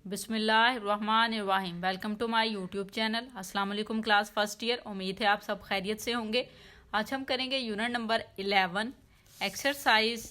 बिस्मिल्लाहिर्रहमानिर्रहीम। Welcome to my YouTube channel. अस्सलाम वालेकुम क्लास फर्स्ट ईयर। उम्मीद है आप सब खैरियत से होंगे। आज हम करेंगे unit number 11 exercise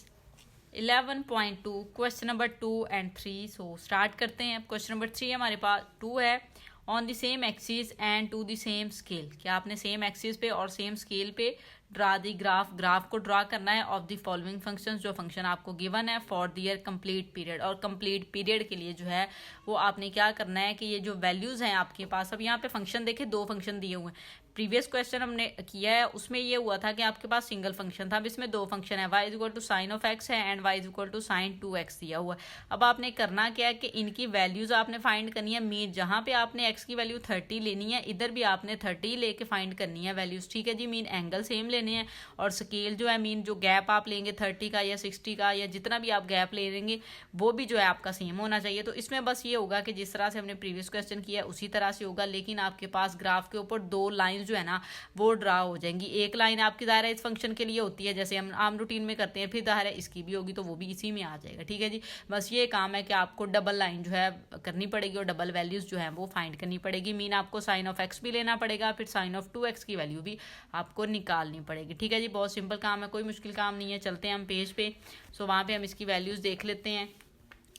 11.2 question number 2 and 3। So start करते हैं। क्वेश्चन नंबर 3 हमारे पास 2 है। On the same axis and to the same scale. क्या आपने सेम एक्सिस पे और सेम स्केल पे ड्रा दी ग्राफ को ड्रा करना है ऑफ द फॉलोइंग फंक्शंस। जो फंक्शन आपको गिवन है फॉर दियर कंप्लीट पीरियड, और कंप्लीट पीरियड के लिए जो है वो आपने क्या करना है कि ये जो वैल्यूज हैं आपके पास, अब यहाँ पे फंक्शन देखे, दो फंक्शन दिए हुए हैं। प्रीवियस क्वेश्चन हमने किया है उसमें ये हुआ था कि आपके पास सिंगल फंक्शन था। अब इसमें दो फंक्शन है, y is equal to sine of x है and y is equal to sine 2x दिया हुआ है। अब आपने करना क्या है कि इनकी वैल्यूज आपने फाइंड करनी है। मीन जहां पे आपने x की वैल्यू 30 लेनी है, इधर भी आपने 30 लेके फाइंड करनी है वैल्यूज। ठीक है जी। मीन एंगल सेम लेने हैं और स्केल जो है, मीन जो गैप आप लेंगे 30 का या 60 का या जितना भी आप गैप ले लेंगे वो भी जो है आपका सेम होना चाहिए। तो इसमें बस ये होगा कि जिस तरह से हमने प्रीवियस क्वेश्चन किया है उसी तरह से होगा, लेकिन आपके पास ग्राफ के ऊपर दो लाइन जो है ना वो ड्रा हो जाएंगी। एक लाइन आपकी दायरा इस फंक्शन के लिए होती है जैसे हम आम रूटीन में करते हैं, फिर दायरा इसकी भी होगी तो वो भी इसी में आ जाएगा। ठीक है जी। बस ये काम है कि आपको डबल लाइन जो है करनी पड़ेगी और डबल वैल्यूज जो है वो फाइंड करनी पड़ेगी। मीन आपको साइन ऑफ एक्स भी लेना पड़ेगा, फिर साइन ऑफ 2x की वैल्यू भी आपको निकालनी पड़ेगी। ठीक है जी। बहुत सिंपल काम है, कोई मुश्किल काम नहीं है। चलते हैं हम पेज पे। सो वहाँ पे हम इसकी वैल्यूज देख लेते हैं।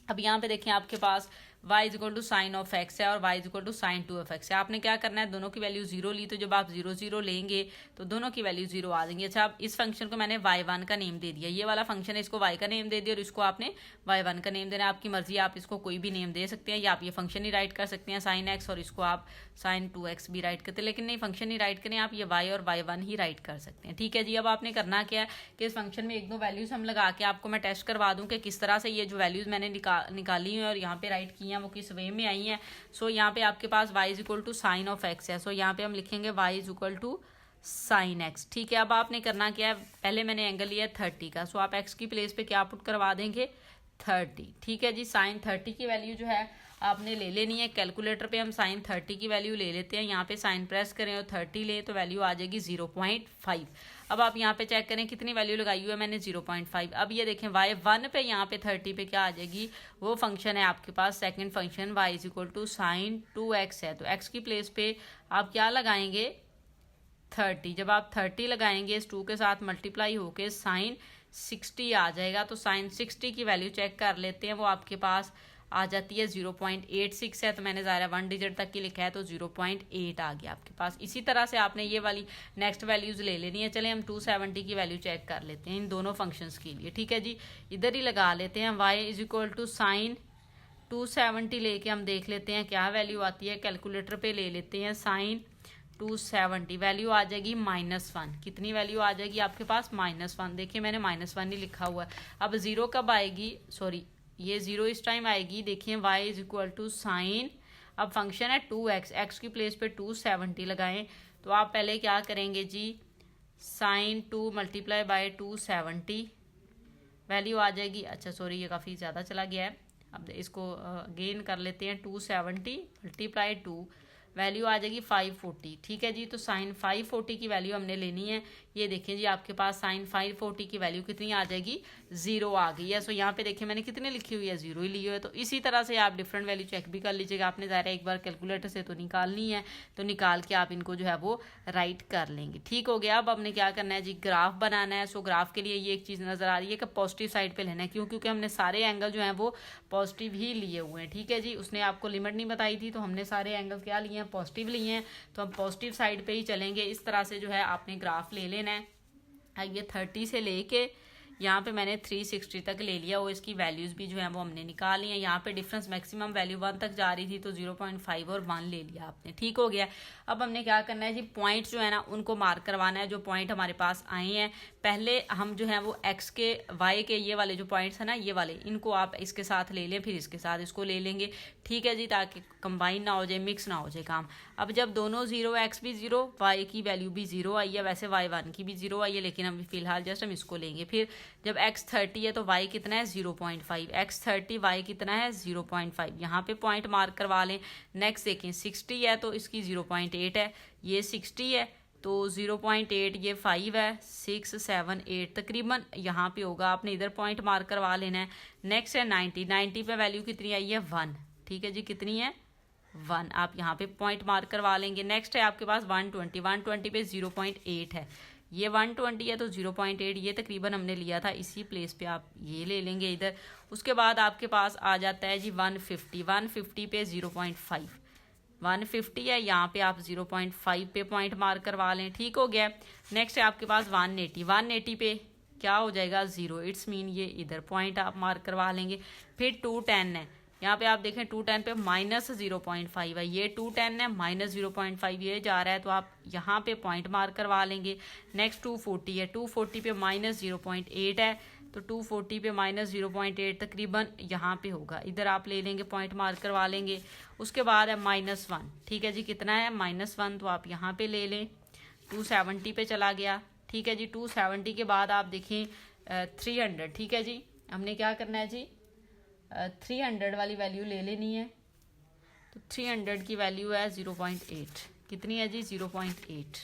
अब यहाँ पे देखें आपके पास y is equal to sine of x है और y is equal to sine 2f(x) है। आपने क्या करना है, दोनों की वैल्यू 0 ली, तो जब आप 0 0 लेंगे तो दोनों की वैल्यू 0 आ जाएंगी। अच्छा, अब इस फंक्शन को मैंने y1 का नेम दे दिया। ये वाला फंक्शन है, इसको y का नेम दे दिया और इसको आपने y1 का नेम देना है। आपकी मर्जी, आप इसको कोई भी नेम दे सकते हैं या आप ये फंक्शन ही राइट कर सकते हैं साइन x, और इसको आप साइन 2x भी राइट करते हैं। लेकिन नहीं, फंक्शन ही राइट करें, आप ये y और y1 ही राइट कर सकते हैं। ठीक है जी। अब आपने करना क्या है कि इस फंक्शन में एक दो वैल्यूज हम लगा के आपको मैं टेस्ट करवा दूं कि किस तरह से ये जो वैल्यूज मैंने निकाली हैं और यहाँ पे राइट की हैं वो किस वे में आई है। सो यहाँ पे आपके पास y is equal to sine of x है। सो यहाँ पे हम लिखेंगे y is equal to sine x। ठीक है। अब आपने करना क्या है, पहले मैंने एंगल लिया 30 का। सो आप x की प्लेस पे क्या पुट करवा देंगे, 30। ठीक है जी। साइन 30 की वैल्यू जो है आपने ले लेनी है। कैलकुलेटर पे हम साइन 30 की वैल्यू ले लेते हैं। यहाँ पे साइन प्रेस करें और 30 लें तो वैल्यू आ जाएगी 0.5। अब आप यहाँ पे चेक करें कितनी वैल्यू लगाई हुई है मैंने, 0.5। अब ये देखें y1 पे यहाँ पे 30 पे क्या आ जाएगी, वो फंक्शन है आपके पास second function y is equal to sine 2x है। तो x की प्लेस पे आप क्या लगाएंगे, 30। जब आप 30 लगाएंगे इस 2 के साथ मल्टीप्लाई होके साइन 60 आ जाएगा। तो साइन 60 की वैल्यू चेक कर लेते हैं, वो आपके पास आ जाती है 0.86 है। तो मैंने ज़ाहिर 1 डिजिट तक की लिखा है तो 0.8 आ गया आपके पास। इसी तरह से आपने ये वाली नेक्स्ट वैल्यूज ले लेनी है। चले हम 270 की वैल्यू चेक कर लेते हैं इन दोनों फंक्शंस के लिए। ठीक है जी। इधर ही लगा लेते हैं y is equal to sine 270 लेके हम देख लेते हैं क्या वैल्यू आती है। कैलकुलेटर पे ले लेते हैं साइन 270, वैल्यू आ जाएगी -1। कितनी वैल्यू आ जाएगी आपके पास, -1। देखिए मैंने -1 ही लिखा हुआ है। अब 0 कब आएगी, सॉरी ये 0 इस टाइम आएगी। देखिए y is equal to sine, अब फंक्शन है 2x, x की प्लेस पे 270 लगाएं तो आप पहले क्या करेंगे जी, साइन 2 मल्टीप्लाई बाय 270 वैल्यू आ जाएगी। अच्छा सॉरी, ये काफ़ी ज़्यादा चला गया है। अब इसको गेन कर लेते हैं, 270 मल्टीप्लाई 2 वैल्यू आ जाएगी 540। ठीक है जी। तो साइन 540 की वैल्यू हमने लेनी है। ये देखें जी आपके पास साइन 540 की वैल्यू कितनी आ जाएगी, 0 आ गई है। सो यहाँ पे देखिए मैंने कितने लिखी हुई है, 0 ही ली हुई है। तो इसी तरह से आप डिफरेंट वैल्यू चेक भी कर लीजिएगा। आपने ज़ाहिर एक बार कैलकुलेटर से तो निकालनी है, तो निकाल के आप इनको जो है वो राइट कर लेंगे। ठीक हो गया। अब हमने क्या करना है जी, ग्राफ बनाना है। सो ग्राफ के लिए ये एक चीज़ नज़र आ रही है कि पॉजिटिव साइड पर लेना है, क्योंकि हमने सारे एंगल जो हैं वो पॉजिटिव ही लिए हुए हैं। ठीक है जी। उसने आपको लिमिट नहीं बताई थी तो हमने सारे एंगल क्या लिए हैं, पॉजिटिव लिए हैं। तो हम पॉजिटिव साइड पे ही चलेंगे। इस तरह से जो है आपने ग्राफ ले लेना है। ये 30 से लेके यहाँ पे मैंने 360 तक ले लिया और इसकी वैल्यूज भी जो है वो हमने निकाली हैं। यहाँ पे डिफरेंस मैक्सिमम वैल्यू 1 तक जा रही थी तो 0.5 और 1 ले लिया आपने। ठीक हो गया। अब हमने क्या करना है जी, पॉइंट जो है ना उनको मार्क करवाना है। जो पॉइंट हमारे पास आए हैं, पहले हम जो है वो x के y के ये वाले जो पॉइंट्स है ना, ये वाले, इनको आप इसके साथ ले लें, फिर इसके साथ इसको ले लेंगे। ठीक है जी, ताकि कंबाइन ना हो जाए, मिक्स ना हो जाए काम। अब जब दोनों 0, x भी 0, y की वैल्यू भी 0 आई है, वैसे y1 की भी 0 आई है, लेकिन हम फिलहाल जस्ट हम इसको लेंगे। फिर जब x 30 है तो y कितना है, 0.5। x 30 y कितना है, 0.5। यहाँ पे पॉइंट मार्क करवा लें। नेक्स्ट देखें 60 है तो इसकी 0.8 है, ये 60 है तो 0.8, ये 5 है, 6, 7, 8 तकरीबन यहाँ पे होगा। आपने इधर पॉइंट मार्क करवा लेना है। नेक्स्ट है 90 पे वैल्यू कितनी आई है, 1। ठीक है जी, कितनी है 1। आप यहाँ पे पॉइंट मार्क करवा लेंगे। नेक्स्ट है आपके पास 120, 120 पे 0.8 है, ये 120 है तो 0.8 ये तकरीबन हमने लिया था, इसी प्लेस पे आप ये ले लेंगे इधर। उसके बाद आपके पास आ जाता है जी 150, 150 पे 0.5, 150 है, यहाँ पे आप 0.5 पे पॉइंट मार्क करवा लें, ठीक हो गया। नेक्स्ट है आपके पास 180, 180 पे क्या हो जाएगा 0, इट्स मीन ये इधर पॉइंट आप मार्क करवा लेंगे। फिर 210 है, यहाँ पे आप देखें 210 पे -0.5 है, ये 210 है -0.5 ये जा रहा है, तो आप यहाँ पे पॉइंट मार्क करवा लेंगे। नेक्स्ट 240 है, 240 पे -0.8 है, तो 240 पे -0.8 तकरीबन यहाँ पे होगा, इधर आप ले लेंगे पॉइंट मार्क करवा लेंगे। उसके बाद है -1, ठीक है जी, कितना है -1, तो आप यहाँ पे ले लें। 270 पे चला गया, ठीक है जी। 270 के बाद आप देखें 300, ठीक है जी, हमने क्या करना है जी 300 वाली वैल्यू ले लेनी है, तो 300 की वैल्यू है 0.8, कितनी है जी 0.8,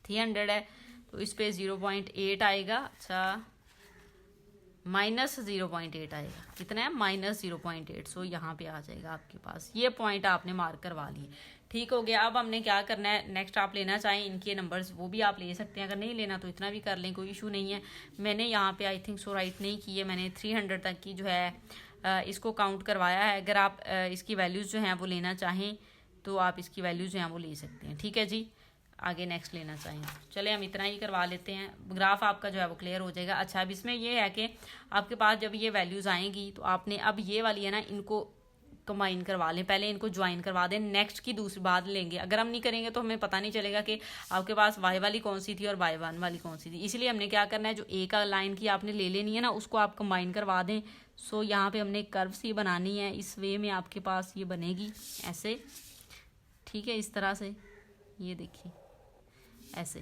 300 है तो इस पे 0.8 आएगा, अच्छा -0.8 आएगा, कितना है -0.8, सो यहाँ पे आ जाएगा आपके पास, ये पॉइंट आपने मार्क करवा लिए, ठीक हो गया। अब हमने क्या करना है, नेक्स्ट आप लेना चाहें इनके नंबर्स वो भी आप ले सकते हैं, अगर नहीं लेना तो इतना भी कर लें, कोई इशू नहीं है। मैंने यहाँ पे आई थिंक सो राइट नहीं की है, मैंने 300 तक की जो है इसको काउंट करवाया है। अगर आप इसकी वैल्यूज़ जो हैं वो लेना चाहें तो आप इसकी वैल्यूज़ जो हैं वो ले सकते हैं, ठीक है जी। आगे नेक्स्ट लेना चाहिए, चले हम इतना ही करवा लेते हैं, ग्राफ आपका जो है वो क्लियर हो जाएगा। अच्छा, अब इसमें ये है कि आपके पास जब ये वैल्यूज़ आएंगी तो आपने अब ये वाली है ना, इनको कंबाइन करवा लें, पहले इनको ज्वाइन करवा दें, नेक्स्ट की दूसरी बात लेंगे। अगर हम नहीं करेंगे तो हमें पता नहीं चलेगा कि आपके पास y वाली कौन सी थी और y1 वाली कौन सी थी। इसलिए हमने क्या करना है, जो ए का लाइन की आपने ले लेनी है ना, उसको आप कंबाइन करवा दें। सो यहाँ पे हमने कर्व सी बनानी है, इस वे में आपके पास ये बनेगी ऐसे, ठीक है, इस तरह से, ये देखिए ऐसे,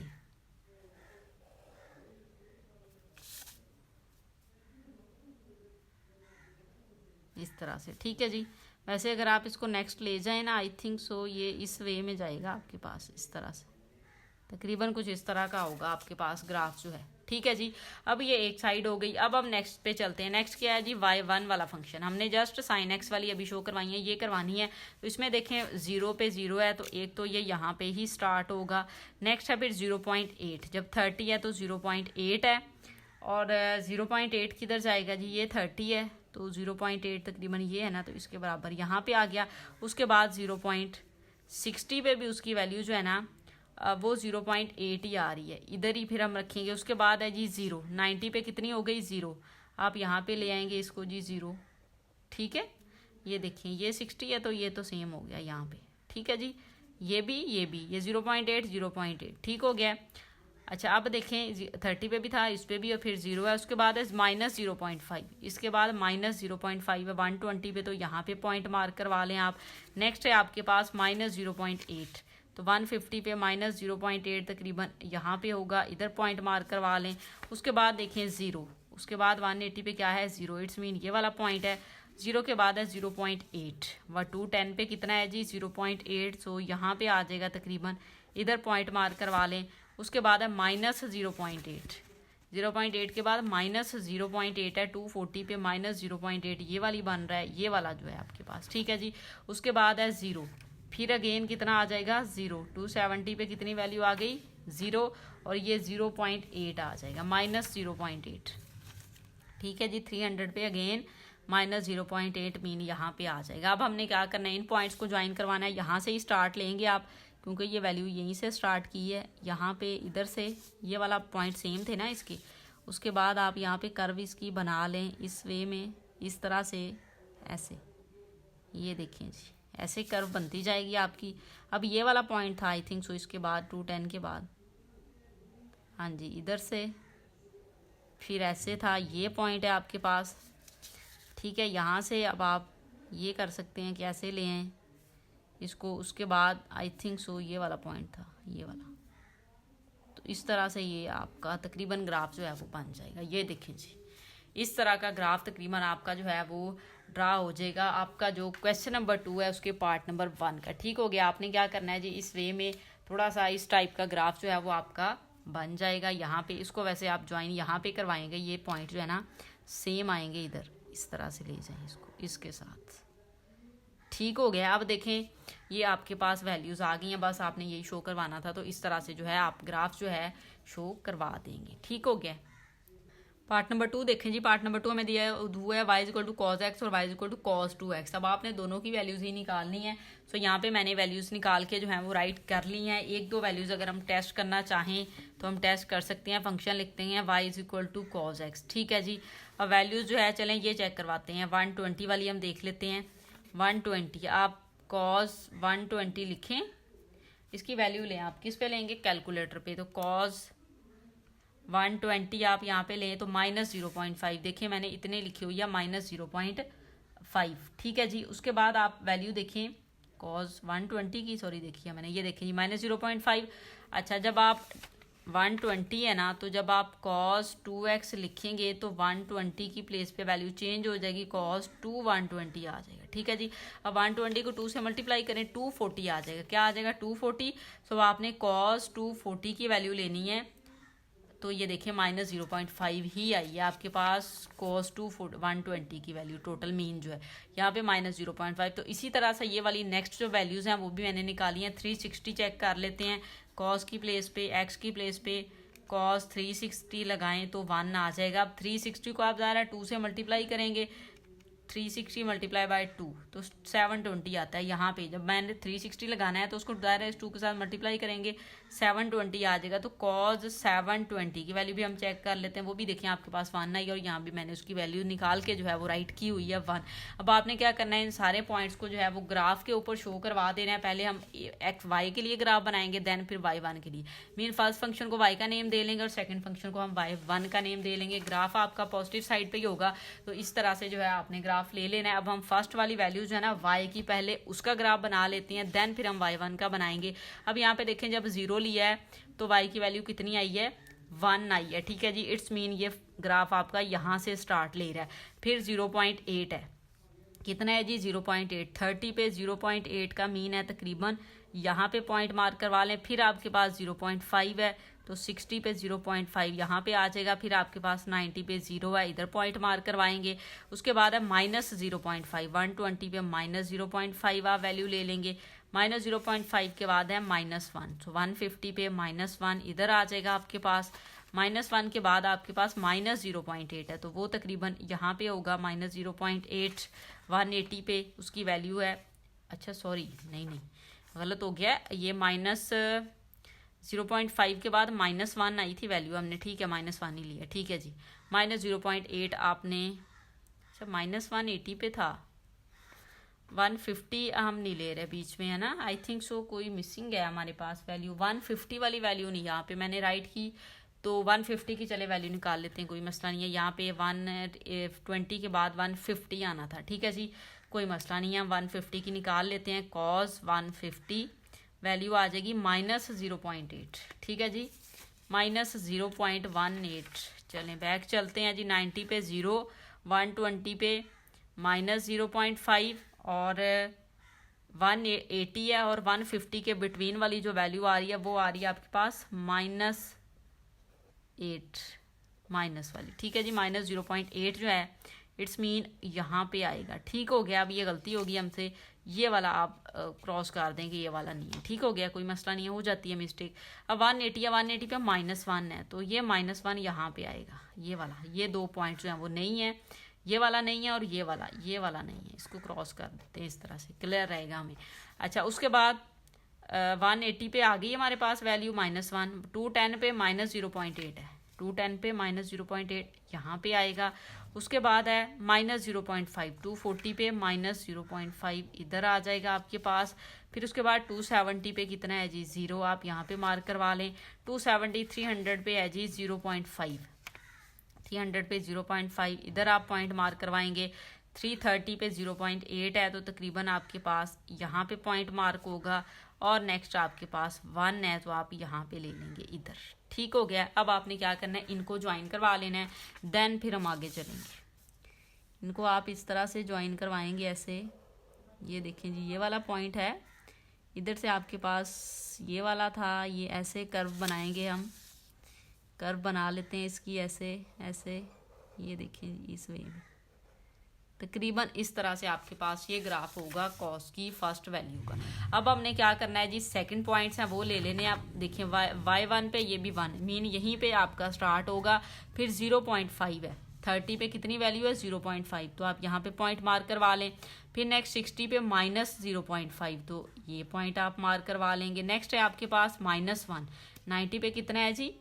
इस तरह से, ठीक है जी। वैसे अगर आप इसको नेक्स्ट ले जाएं ना, आई थिंक सो ये इस वे में जाएगा आपके पास, इस तरह से, तकरीबन कुछ इस तरह का होगा आपके पास ग्राफ जो है, ठीक है जी। अब ये एक साइड हो गई, अब हम नेक्स्ट पे चलते हैं। नेक्स्ट क्या है जी y1 वाला फंक्शन, हमने जस्ट sin x वाली अभी शो करवाई है, ये करवानी है। तो इसमें देखें 0 पे 0 है, तो एक तो ये यहाँ पे ही स्टार्ट होगा। नेक्स्ट है फिर 0.8, जब 30 है तो 0.8 है, और 0.8 किधर जाएगा जी, ये 30 है तो 0.8 तकरीबन ये है ना, तो इसके बराबर यहाँ पे आ गया। उसके बाद 0.60 पे भी उसकी वैल्यू जो है ना वो 0.8 ही आ रही है, इधर ही फिर हम रखेंगे। उसके बाद है जी 0, 90 पे कितनी हो गई 0, आप यहाँ पे ले आएंगे इसको जी 0, ठीक है। ये देखिए ये 60 है तो ये तो सेम हो गया यहाँ पे, ठीक है जी। ये भी ये 0.8 0.8, ठीक हो गया। अच्छा, अब देखें 30 पे भी था, इस पे भी, और फिर 0 है। उसके बाद है -0.5, इसके बाद -0.5 है 120 पे, तो यहाँ पे पॉइंट मार्क करवा लें आप। नेक्स्ट है आपके पास -0.8, तो 150 पे -0.8 तकरीबन यहाँ पे होगा, इधर पॉइंट मार्क करवा लें। उसके बाद देखें 0, उसके बाद 180 पे क्या है 0, इट्स मीन ये वाला पॉइंट है। 0 के बाद है 0.8, व 210 पे कितना है जी 0.8, सो यहाँ पे आ जाएगा तकरीबन, इधर पॉइंट मार्क करवा लें। उसके बाद है -0.8, 0.8 के बाद -0.8 है, 240 पे -0.8 ये वाली बन रहा है, ये वाला जो है आपके पास, ठीक है जी। उसके बाद है 0, फिर अगेन कितना आ जाएगा 0, 270 पे कितनी वैल्यू आ गई 0, और ये 0.8 आ जाएगा -0.8, ठीक है जी। 300 पे अगेन -0.8 मीन यहाँ पे आ जाएगा। अब हमने क्या करना है, इन पॉइंट्स को ज्वाइन करवाना है, यहाँ से ही स्टार्ट लेंगे आप, क्योंकि ये वैल्यू यहीं से स्टार्ट की है, यहाँ पे इधर से ये वाला पॉइंट सेम थे ना इसके। उसके बाद आप यहाँ पे कर्व इसकी बना लें इस वे में, इस तरह से ऐसे, ये देखें जी ऐसे कर्व बनती जाएगी आपकी। अब ये वाला पॉइंट था आई थिंक सो, इसके बाद 210 के बाद, हाँ जी, इधर से फिर ऐसे था, ये पॉइंट है आपके पास, ठीक है। यहाँ से अब आप ये कर सकते हैं कि ऐसे ले आएँ इसको। उसके बाद आई थिंक सो ये वाला पॉइंट था, ये वाला, तो इस तरह से ये आपका तकरीबन ग्राफ जो है वो बन जाएगा। ये देखें जी, इस तरह का ग्राफ तकरीबन आपका जो है वो ड्रा हो जाएगा। आपका जो क्वेश्चन नंबर 2 है उसके पार्ट नंबर 1 का, ठीक हो गया। आपने क्या करना है जी, इस वे में थोड़ा सा इस टाइप का ग्राफ जो है वो आपका बन जाएगा। यहाँ पे इसको वैसे आप ज्वाइन यहाँ पे करवाएंगे, ये पॉइंट जो है ना सेम आएंगे इधर, इस तरह से ले जाएं इसको इसके साथ, ठीक हो गया। अब देखें ये आपके पास वैल्यूज़ आ गई हैं, बस आपने यही शो करवाना था, तो इस तरह से जो है आप ग्राफ जो है शो करवा देंगे। ठीक हो गया। पार्ट नंबर 2 देखें जी। पार्ट नंबर 2 हमें दिया हुआ है y equal to cos x और y equal to cos 2x। अब आपने दोनों की वैल्यूज़ ही निकालनी है। सो यहाँ पे मैंने वैल्यूज़ निकाल के जो है वो राइट कर ली हैं। एक दो वैल्यूज़ अगर हम टेस्ट करना चाहें तो हम टेस्ट कर सकते हैं। फंक्शन लिखते हैं y equal to cos x. ठीक है जी। अब वैल्यूज़ जो है चलें ये चेक करवाते हैं। 120 वाली हम देख लेते हैं। 120 आप कॉज 120 लिखें, इसकी वैल्यू लें। आप किस पे लेंगे? कैलकुलेटर पे। तो कॉज 120 आप यहाँ पे लें तो -0.5। देखिए मैंने इतने लिखी हुई है -0.5। ठीक है जी। उसके बाद आप वैल्यू देखें कॉज 120 की, सॉरी देखिए मैंने ये देखिए -0.5। अच्छा जब आप 120 है ना, तो जब आप cos 2x लिखेंगे तो 120 की प्लेस पे वैल्यू चेंज हो जाएगी, cos 120 आ जाएगा। ठीक है जी। अब 120 को 2 से मल्टीप्लाई करें 240 आ जाएगा। क्या आ जाएगा? 240। सो आपने cos 240 की वैल्यू लेनी है। तो ये देखिए -0.5 ही आई है आपके पास cos 120 की वैल्यू, टोटल मीन जो है यहाँ पे -0.5। तो इसी तरह से ये वाली नेक्स्ट जो वैल्यूज़ हैं वो भी मैंने निकाली हैं। 360 चेक कर लेते हैं। cos की प्लेस पे x की प्लेस पे cos 360 लगाएं तो 1 आ जाएगा। अब 360 को आप ज़रा 2 से मल्टीप्लाई करेंगे, 360 मल्टीप्लाई बाय 2 तो 720 आता है। यहाँ पे जब मैंने 360 लगाना है तो उसको डायरेक्ट 2 के साथ मल्टीप्लाई करेंगे, 720 आ जाएगा। तो कॉज 720 की वैल्यू भी हम चेक कर लेते हैं। वो भी देखिए आपके पास 1 आई और यहाँ भी मैंने उसकी वैल्यू निकाल के जो है वो राइट की हुई है 1। अब आपने क्या करना है, इन सारे पॉइंट्स को जो है वो ग्राफ के ऊपर शो करवा देना है। पहले हम एक्स वाई के लिए ग्राफ बनाएंगे, देन फिर y1 के लिए। मीन फर्स्ट फंक्शन को y का नेम दे लेंगे और सेकंड फंक्शन को हम y1 का नेम दे लेंगे। ग्राफ आपका पॉजिटिव साइड पे ही होगा। तो इस तरह से जो है आपने ग्राफ ले लेना है। अब हम फर्स्ट वाली वैल्यू जो है ना y की, पहले उसका ग्राफ बना लेते हैं, देन फिर हम y1 का बनाएंगे। अब यहाँ पे देखें जब 0 लिया है तो y की वैल्यू कितनी आई है? 1 आई है। ठीक है जी। इट्स मीन ये ग्राफ आपका यहाँ से स्टार्ट ले रहा है। फिर 0.8 है। कितना है जी? 0.8। 30 पे 0.8 का मीन है तकरीबन। यहाँ पे पॉइंट मार्क करवा लें। फिर आपके पास 0.5 है तो 60 पे 0.5 यहाँ पे आ जाएगा। फिर आपके पास 90 पे 0 है, इधर पॉइंट मार्क करवाएंगे। उसके बाद है -0.5। 120 पे -0.5 आप वैल्यू ले लेंगे। -0.5 के बाद है -1। तो 150 पे -1 इधर आ जाएगा आपके पास। -1 के बाद आपके पास -0.8 है तो वो तकरीबन यहाँ पे होगा -0.8। 180 पे उसकी वैल्यू है। अच्छा सॉरी, नहीं गलत हो गया। ये -0.5 के बाद -1 आई थी वैल्यू हमने। ठीक है, -1 ही लिया। ठीक है जी। -0.8 आपने, अच्छा -180 पे था, 150 हम नहीं ले रहे बीच में, है ना। आई थिंक सो कोई मिसिंग है हमारे पास वैल्यू। 150 वाली वैल्यू नहीं, यहाँ पे मैंने राइट की तो 150 की चले वैल्यू निकाल लेते हैं, कोई मसला नहीं है। यहाँ पे 120 के बाद 150 आना था। ठीक है जी, कोई मसला नहीं है। हम 150 की निकाल लेते हैं। कॉस 150 वैल्यू आ जाएगी -0.8। ठीक है जी, -0.18। चलें बैक चलते हैं जी। 90 पे 0, 120 पे -0.5 और 180 है और 150 के बिटवीन वाली जो वैल्यू आ रही है वो आ रही है आपके पास -8 माइनस वाली। ठीक है जी, -0.8 जो है इट्स मीन यहाँ पे आएगा। ठीक हो गया। अब ये गलती होगी हमसे, ये वाला आप क्रॉस कर देंगे, ये वाला नहीं है। ठीक हो गया, कोई मसला नहीं है, हो जाती है मिस्टेक। अब 180 है, 180 पे -1 है तो ये -1 यहाँ पे आएगा। ये वाला, ये दो पॉइंट जो है वो नहीं है, ये वाला नहीं है और ये वाला नहीं है। इसको क्रॉस कर देते हैं, इस तरह से क्लियर रहेगा हमें। अच्छा उसके बाद 180 पे आ गई हमारे पास वैल्यू -1। 210 पे -0.8 है, 210 पे -0.8 यहाँ पे आएगा। उसके बाद है -0.5, 240 पे -0.5 इधर आ जाएगा आपके पास। फिर उसके बाद 270 पे कितना है जी? 0 आप यहाँ पे मार्क करवा लें। 270 300 पे है जी 0.5, 300 पे 0.5 इधर आप पॉइंट मार्क करवाएंगे। 330 पे 0.8 है तो तकरीबन आपके पास यहाँ पे पॉइंट मार्क होगा। और नेक्स्ट आपके पास 1 है तो आप यहाँ पे ले लेंगे इधर। ठीक हो गया। अब आपने क्या करना है, इनको ज्वाइन करवा लेना है, देन फिर हम आगे चलेंगे। इनको आप इस तरह से ज्वाइन करवाएंगे ऐसे। ये देखें जी, ये वाला पॉइंट है, इधर से आपके पास ये वाला था, ये ऐसे कर्व बनाएंगे हम, कर्व बना लेते हैं इसकी ऐसे ऐसे। ये देखिए इस वे में तकरीबन इस तरह से आपके पास ये ग्राफ होगा कॉस की फर्स्ट वैल्यू का। अब हमने क्या करना है जी, सेकंड पॉइंट्स हैं वो ले लेने हैं। आप देखिए y1 पे ये भी 1 मीन यहीं पे आपका स्टार्ट होगा, फिर 0.5 है, 30 पे कितनी वैल्यू है 0.5, तो आप यहाँ पे पॉइंट मार्क करवा लें। फिर नेक्स्ट 60 पे -0.5, तो ये पॉइंट आप मार्क करवा लेंगे। नेक्स्ट है आपके पास -1, 90 पे कितना है जी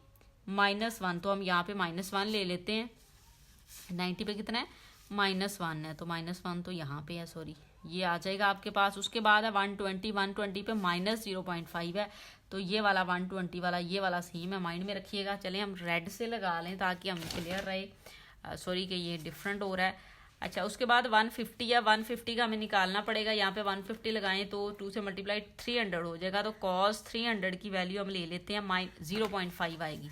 -1, तो हम यहाँ पे -1 ले लेते हैं। 90 पे कितना है -1 है, तो -1 तो यहाँ पे है, सॉरी ये आ जाएगा आपके पास। उसके बाद है 120 पे -0.5 है, तो ये वाला 120 वाला ये वाला सेम है, माइंड में रखिएगा। चलें हम रेड से लगा लें ताकि हमें क्लियर रहे, सॉरी कि ये डिफरेंट हो रहा है। अच्छा, उसके बाद 150 है, 150 का हमें निकालना पड़ेगा। यहाँ पे 150 लगाएं तो 2 से मल्टीप्लाई 300 हो जाएगा, तो cos 300 की वैल्यू हम ले लेते हैं, 0.5 आएगी,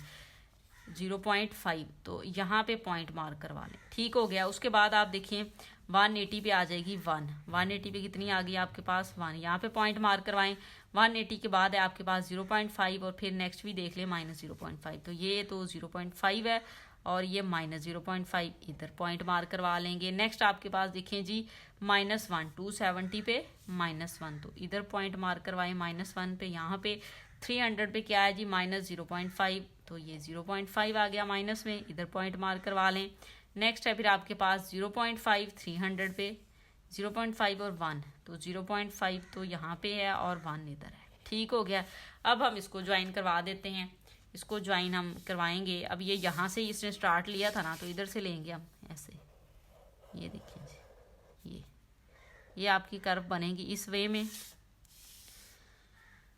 0.5, तो यहाँ पे पॉइंट मार्क करवा लें। ठीक हो गया। उसके बाद आप देखिए 180 पे आ जाएगी 1, 180 पे कितनी आ गई आपके पास 1, यहाँ पे पॉइंट मार्क करवाएं। 180 के बाद है आपके पास 0.5 और फिर नेक्स्ट भी देख लें -0.5, तो ये तो 0.5 है और ये -0.5, इधर पॉइंट मार्क करवा लेंगे। नेक्स्ट आपके पास देखें जी -1, 270 पे -1, तो इधर पॉइंट मार्क करवाएं -1 पे। यहाँ पे 300 पे क्या है जी -0.5, तो ये 0.5 आ गया माइनस में, इधर पॉइंट मार्क करवा लें। नेक्स्ट है फिर आपके पास 0.5 300 पे, 0.5 और 1, तो 0.5 तो यहाँ पे है और 1 इधर है। ठीक हो गया। अब हम इसको ज्वाइन करवा देते हैं, इसको ज्वाइन हम करवाएंगे। अब ये यहाँ से इसने स्टार्ट लिया था ना, तो इधर से लेंगे हम ऐसे, ये देखिए जी, ये आपकी कर्व बनेगी इस वे में,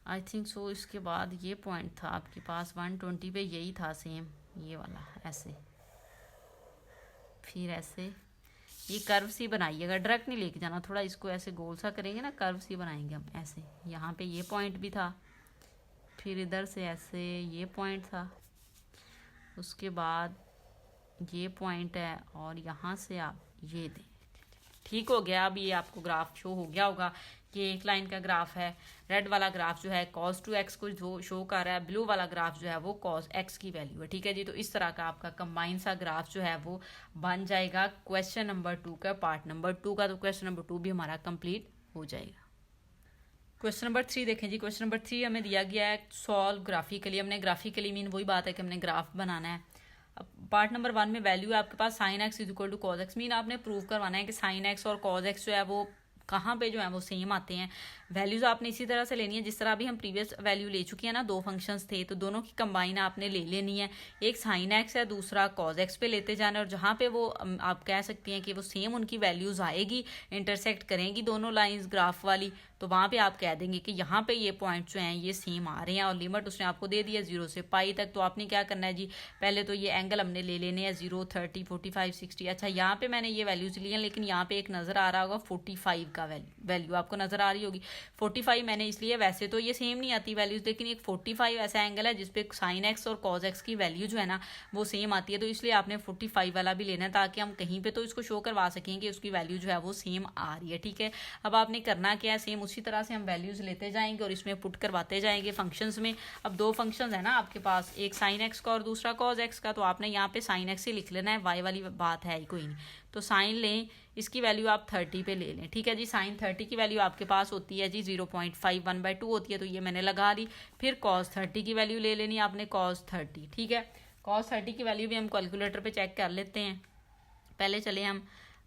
आई थिंक सो। इसके बाद ये पॉइंट था आपके पास 120 पे, यही था सेम ये वाला, ऐसे फिर ऐसे, ये कर्व सी बनाइएगा, डायरेक्ट नहीं लेके जाना, थोड़ा इसको ऐसे गोल सा करेंगे ना, कर्व सी बनाएंगे हम ऐसे। यहाँ पे ये पॉइंट भी था, फिर इधर से ऐसे ये पॉइंट था, उसके बाद ये पॉइंट है और यहाँ से आप ये दें। ठीक हो गया। अब ये आपको ग्राफ शो हो गया होगा कि एक लाइन का ग्राफ है। रेड वाला ग्राफ जो है cos 2x को जो शो कर रहा है, ब्लू वाला ग्राफ जो है वो cos x की वैल्यू है। ठीक है जी, तो इस तरह का आपका कंबाइन सा ग्राफ जो है वो बन जाएगा क्वेश्चन नंबर 2 का, पार्ट नंबर 2 का। तो क्वेश्चन नंबर 2 भी हमारा कंप्लीट हो जाएगा। क्वेश्चन नंबर 3 देखें जी। क्वेश्चन नंबर 3 हमें दिया गया है सॉल्व ग्राफिकली। हमने ग्राफिकली मीन वही बात है कि हमने ग्राफ बनाना है। अब पार्ट नंबर 1 में वैल्यू है आपके पास sin x = cos x, mean आपने प्रूव करवाना है कि sin x और cos x जो है वो कहाँ पे जो है वो सेम आते हैं। वैल्यूज आपने इसी तरह से लेनी है जिस तरह अभी हम प्रीवियस वैल्यू ले चुकी है ना, 2 फंक्शंस थे, तो दोनों की कंबाइन आपने ले लेनी है। एक sin x है, दूसरा cos x पे लेते जाना, और जहाँ पे वो आप कह सकती हैं कि वो सेम उनकी वैल्यूज आएगी, इंटरसेक्ट करेंगी दोनों लाइंस ग्राफ वाली, तो वहाँ पे आप कह देंगे कि यहाँ पे ये पॉइंट जो हैं ये सेम आ रहे हैं। और लिमिट उसने आपको दे दी है 0 से पाई तक, तो आपने क्या करना है जी, पहले तो ये एंगल हमने ले लेने हैं 0, 30, 45, 60। अच्छा, यहाँ पे मैंने ये वैल्यूज ली हैं, लेकिन यहाँ पे एक नज़र आ रहा होगा 45 का वैल्यू आपको नज़र आ रही होगी। 45 मैंने इसलिए, वैसे तो ये सेम नहीं आती वैल्यूज, लेकिन एक 45 ऐसा एंगल है जिसपे sin x और cos x की वैल्यू जो है ना वो सेम आती है, तो इसलिए आपने 45 वाला भी लेना है ताकि हम कहीं पे तो इसको शो करवा सकें कि उसकी वैल्यू जो है वो सेम आ रही है। ठीक है, अब आपने करना क्या है, सेम उसी तरह से हम वैल्यूज लेते जाएंगे और इसमें पुट करवाते जाएंगे फंक्शंस में। अब 2 फंक्शंस है ना आपके पास, एक sin x का और दूसरा cos x का, तो आपने यहाँ पे sin x ही लिख लेना है, y वाली बात है ही कोई नहीं। तो साइन लें, इसकी वैल्यू आप 30 पे ले लें। ठीक है जी, साइन 30 की वैल्यू आपके पास होती है जी 0.5, 1/2 होती है, तो ये मैंने लगा ली। फिर cos 30 की वैल्यू ले लेनी आपने, cos 30। ठीक है, cos 30 की वैल्यू भी हम कैलकुलेटर पे चेक कर लेते हैं। पहले चले हम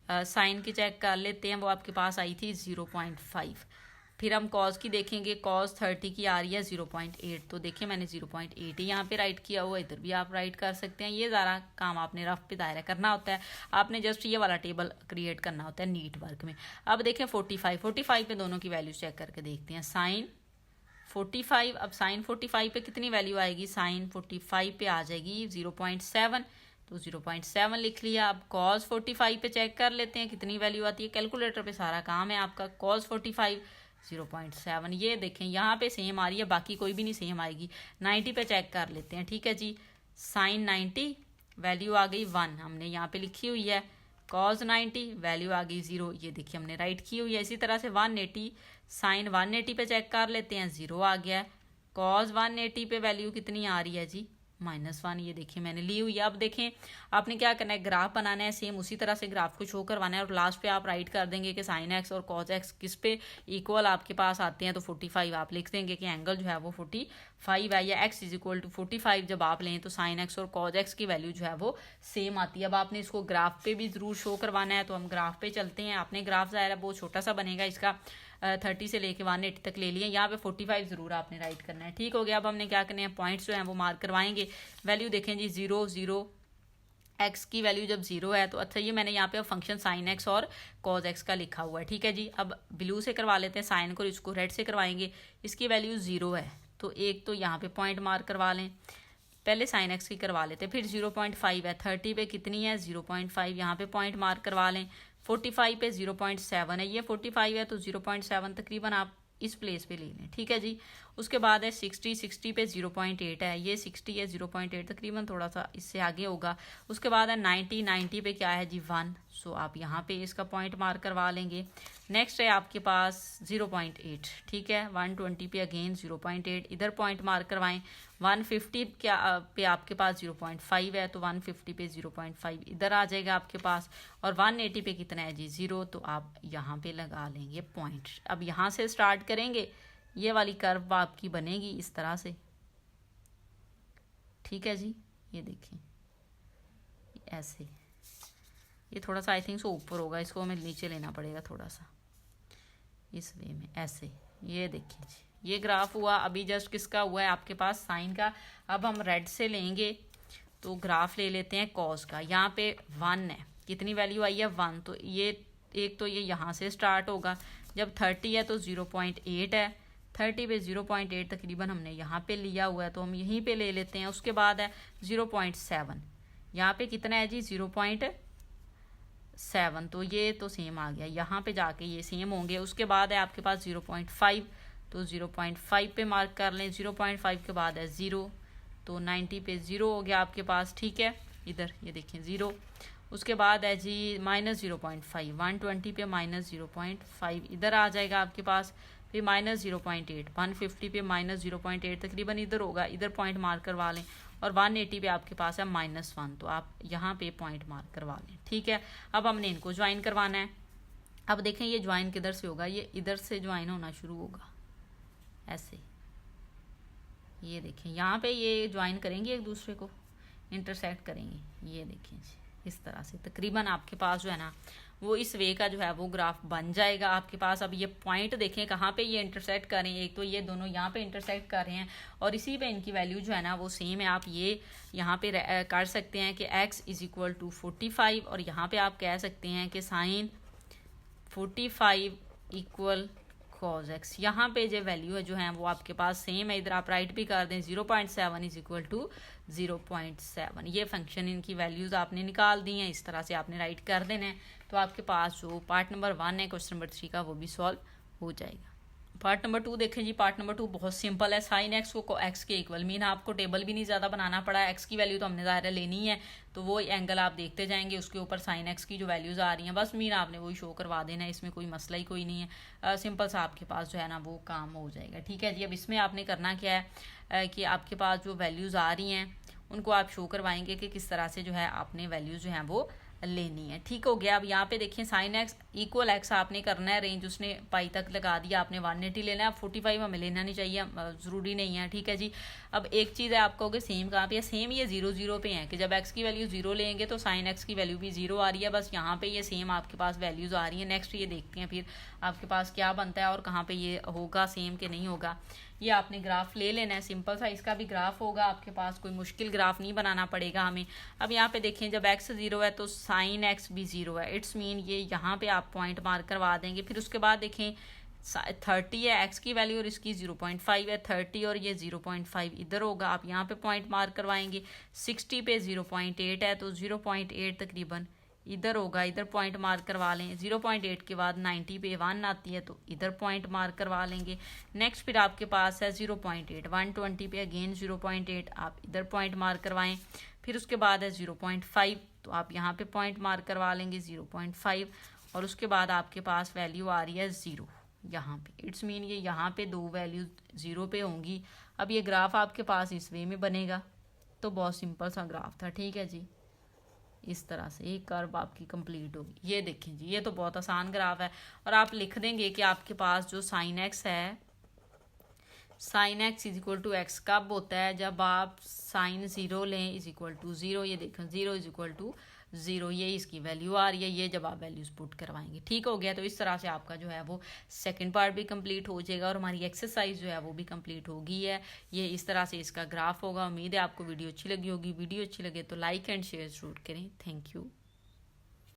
साइन की चेक कर लेते हैं, वो आपके पास आई थी 0.5। फिर हम cos की देखेंगे, cos 30 की आ रही है 0.8, तो देखिए मैंने 0.8 ही यहाँ पे राइट किया हुआ, इधर भी आप राइट कर सकते हैं। ये ज़रा काम आपने रफ पे दायरा करना होता है, आपने जस्ट ये वाला टेबल क्रिएट करना होता है नीट वर्क में। अब देखें 45 पे दोनों की वैल्यू चेक करके देखते हैं। साइन 45, अब साइन 45 पे कितनी वैल्यू आएगी, साइन 45 पे आ जाएगी 0.7, तो 0.7 लिख लिया। अब cos 45 पे चेक कर लेते हैं कितनी वैल्यू आती है, कैलकुलेटर पे सारा काम है आपका। cos 45 0.7, ये देखें यहाँ पे सेम आ रही है, बाकी कोई भी नहीं सेम आएगी। 90 पे चेक कर लेते हैं। ठीक है जी, साइन 90 वैल्यू आ गई 1, हमने यहाँ पे लिखी हुई है। cos 90 वैल्यू आ गई 0, ये देखिए हमने राइट की हुई है। इसी तरह से 180, साइन 180 पे चेक कर लेते हैं, 0 आ गया है। cos 180 पे वैल्यू कितनी आ रही है जी, -1। ये देखिए मैंने ली हुई है। अब देखें आपने क्या करना है, ग्राफ बनाना है, सेम उसी तरह से ग्राफ को शो करवाना है और लास्ट पे आप राइट कर देंगे कि साइन एक्स और कॉज एक्स किस पे इक्वल आपके पास आते हैं। तो 45 आप लिख देंगे कि एंगल जो है वो 45 है, या x इज इक्वल टू 45 जब आप लें तो साइन एक्स और कॉज एक्स की वैल्यू जो है वो सेम आती है। अब आपने इसको ग्राफ पे भी ज़रूर शो करवाना है, तो हम ग्राफ पे चलते हैं। आपने ग्राफ ज़ाहिर है बहुत छोटा सा बनेगा, इसका 30 से लेके 180 तक ले लिए। यहाँ पे 45 ज़रूर आपने राइट करना है। ठीक हो गया। अब हमने क्या करना है, पॉइंट्स जो हैं वो मार्क करवाएंगे। वैल्यू देखें जी 0 0, एक्स की वैल्यू जब 0 है तो अच्छा ये मैंने यहाँ पे फंक्शन साइन एक्स और कॉज एक्स का लिखा हुआ है। ठीक है जी। अब ब्लू से करवा लेते हैं साइन को, इसको रेड से करवाएंगे। इसकी वैल्यू 0 है तो एक तो यहाँ पे पॉइंट मार्क करवा लें। पहले साइन एक्स की करवा लेते हैं, फिर 0.5 है, 30 पे कितनी है 0.5, यहाँ पे पॉइंट मार्क करवा लें। 45 पे 0.7 है, ये 45 है तो 0.7 तकरीबन आप इस प्लेस पे ले लें। ठीक है जी। उसके बाद है 60 पे 0.8 है, ये 60 है 0.8 तकरीबन थोड़ा सा इससे आगे होगा। उसके बाद है 90 पे क्या है जी 1, सो आप यहाँ पे इसका पॉइंट मार्क करवा लेंगे। नेक्स्ट है आपके पास 0.8, ठीक है। 120 पे अगेन 0.8, इधर पॉइंट मार्क करवाएं। 150 क्या पे आपके पास 0.5 है तो 150 पे 0.5 इधर आ जाएगा आपके पास। और 180 पे कितना है जी 0, तो आप यहाँ पे लगा लेंगे पॉइंट। अब यहाँ से स्टार्ट करेंगे, ये वाली कर्व आपकी बनेगी इस तरह से। ठीक है जी। ये देखिए ऐसे, ये थोड़ा सा आई थिंक सो ऊपर होगा, इसको हमें नीचे लेना पड़ेगा थोड़ा सा इस वे में ऐसे। ये देखिए जी ये ग्राफ हुआ। अभी जस्ट किसका हुआ है आपके पास साइन का। अब हम रेड से लेंगे तो ग्राफ ले लेते हैं कॉस का। यहाँ पे 1 है, कितनी वैल्यू आई है 1, तो ये एक तो ये यहाँ से स्टार्ट होगा। जब 30 है तो 0.8 है, 30 पे 0.8 तकरीबन हमने यहाँ पे लिया हुआ है तो हम यहीं पे ले लेते हैं। उसके बाद है 0.7, यहाँ पे कितना है जी 0.7, तो ये तो सेम आ गया, यहाँ पे जाके ये सेम होंगे। उसके बाद है आपके पास 0.5, तो 0.5 पे मार्क कर लें। 0.5 के बाद है 0, तो 90 पे 0 हो गया आपके पास। ठीक है, इधर ये देखें 0। उसके बाद है जी -0.5, 120 पे -0.5 इधर आ जाएगा आपके पास। फिर -0.8, 150 पे -0.8 तकरीबन इधर होगा, इधर पॉइंट मार्क करवा लें। और 180 पे आपके पास है -1, तो आप यहाँ पे पॉइंट मार्क करवा लें। ठीक है। अब हमने इनको ज्वाइन करवाना है। अब देखें ये ज्वाइन किधर से होगा, ये इधर से ज्वाइन होना शुरू होगा ऐसे। ये देखें यहाँ पे ये ज्वाइन करेंगे, एक दूसरे को इंटरसेक्ट करेंगे। ये देखें इस तरह से तकरीबन आपके पास जो है ना वो इस वे का जो है वो ग्राफ बन जाएगा आपके पास। अब ये पॉइंट देखें कहाँ पे ये इंटरसेक्ट कर रहे हैं, एक तो ये दोनों यहाँ पे इंटरसेक्ट कर रहे हैं और इसी पे इनकी वैल्यू जो है ना वो सेम है। आप ये यहाँ पे कर सकते हैं कि x इज इक्वल टू 45, और यहाँ पे आप कह सकते हैं कि साइन 45 इक्वल कॉज एक्स। यहाँ पे जो वैल्यू है जो है वो आपके पास सेम है, इधर आप राइट भी कर दें 0.7 इज इक्वल टू 0.7। ये फंक्शन इनकी वैल्यूज आपने निकाल दी हैं, इस तरह से आपने राइट कर देना है। तो आपके पास जो पार्ट नंबर 1 है क्वेश्चन नंबर 3 का वो भी सॉल्व हो जाएगा। पार्ट नंबर 2 देखें जी। पार्ट नंबर 2 बहुत सिंपल है। साइन एक्स को एक्स के इक्वल, मीन आपको टेबल भी नहीं ज़्यादा बनाना पड़ा। एक्स की वैल्यू तो हमने ज़ाहिर लेनी है, तो वो एंगल आप देखते जाएंगे, उसके ऊपर साइन एक्स की जो वैल्यूज़ आ रही हैं बस मीन आपने वही शो करवा देना है। इसमें कोई मसला ही कोई नहीं है, सिंपल सा आपके पास जो है ना वो काम हो जाएगा। ठीक है जी। अब इसमें आपने करना क्या है कि आपके पास जो वैल्यूज़ आ रही हैं उनको आप शो करवाएंगे कि किस तरह से जो है आपने वैल्यूज़ जो हैं वो लेनी है। ठीक हो गया। अब यहाँ पे देखिए साइन एक्स इक्वल एक्स आपने करना है, रेंज उसने पाई तक लगा दिया, आपने 180 लेना है। 45 हमें लेना नहीं चाहिए, ज़रूरी नहीं है। ठीक है जी। अब एक चीज़ है आप कहोगे सेम कहाँ पे है, सेम ये 0 0 पे है कि जब एक्स की वैल्यू 0 लेंगे तो साइन एक्स की वैल्यू भी 0 आ रही है, बस यहाँ पे ये सेम आपके पास वैल्यूज़ आ रही है। नेक्स्ट ये देखते हैं फिर आपके पास क्या बनता है और कहाँ पे ये होगा सेम कि नहीं होगा। ये आपने ग्राफ ले लेना है, सिंपल सा इसका भी ग्राफ होगा आपके पास, कोई मुश्किल ग्राफ नहीं बनाना पड़ेगा हमें। अब यहाँ पे देखें जब x 0 है तो साइन x भी 0 है, इट्स मीन ये यहाँ पे आप पॉइंट मार्क करवा देंगे। फिर उसके बाद देखें 30 है x की वैल्यू और इसकी 0.5 है, 30 और ये 0.5 इधर होगा, आप यहाँ पे पॉइंट मार्क करवाएंगे। 60 पे 0.8 है तो 0.8 तकरीबन इधर होगा, इधर पॉइंट मार्क करवा लें। 0.8 के बाद 90 पे 1 आती है तो इधर पॉइंट मार्क करवा लेंगे। नेक्स्ट फिर आपके पास है 0.8, 120 पे अगेन 0.8, आप इधर पॉइंट मार्क करवाएं। फिर उसके बाद है 0.5, तो आप यहाँ पे पॉइंट मार्क करवा लेंगे 0.5, और उसके बाद आपके पास वैल्यू आ रही है 0 यहाँ पे। इट्स मीन ये यहाँ पे दो वैल्यू 0 पे होंगी। अब ये ग्राफ आपके पास इस वे में बनेगा। तो बहुत सिंपल सा ग्राफ था, ठीक है जी। इस तरह से एक कर्व आपकी कंप्लीट होगी। ये देखें जी, ये तो बहुत आसान ग्राफ है। और आप लिख देंगे कि आपके पास जो साइन एक्स है, sine x is equal to x कब होता है, जब आप साइन 0 लें इज इक्वल टू 0। ये देखें 0 इज इक्वल टू 0, ये इसकी वैल्यू आ रही है, ये जब आप वैल्यूज पुट करवाएंगे। ठीक हो गया। तो इस तरह से आपका जो है वो सेकंड पार्ट भी कंप्लीट हो जाएगा और हमारी एक्सरसाइज जो है वो भी कंप्लीट हो गई है। ये इस तरह से इसका ग्राफ होगा। उम्मीद है आपको वीडियो अच्छी लगी होगी। वीडियो अच्छी लगे तो लाइक एंड शेयर जरूर करें। Thank you.